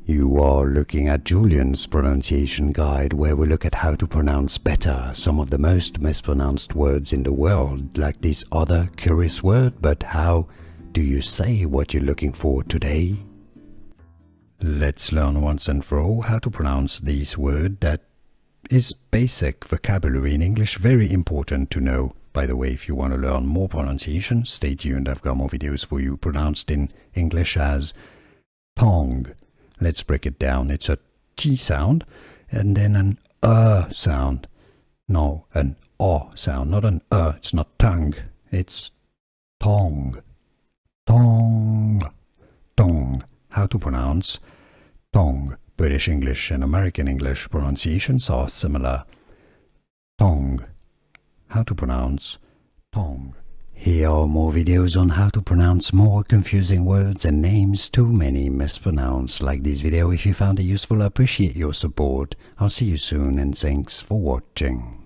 You are looking at Julian's pronunciation guide, where we look at how to pronounce better some of the most mispronounced words in the world, like this other curious word. But how do you say what you're looking for today? Let's learn once and for all how to pronounce this word that is basic vocabulary in English, very important to know. By the way, if you want to learn more pronunciation, stay tuned. I've got more videos for you pronounced in English as tongue. Let's break it down. It's a T sound and then an sound. No, an O sound, not an It's not tongue. It's tongue. Tongue. Tongue. How to pronounce tongue. British English and American English pronunciations are similar. Tongue. How to pronounce tongue. Here are more videos on how to pronounce more confusing words and names too many mispronounced. Like this video if you found it useful. I appreciate your support. I'll see you soon and thanks for watching.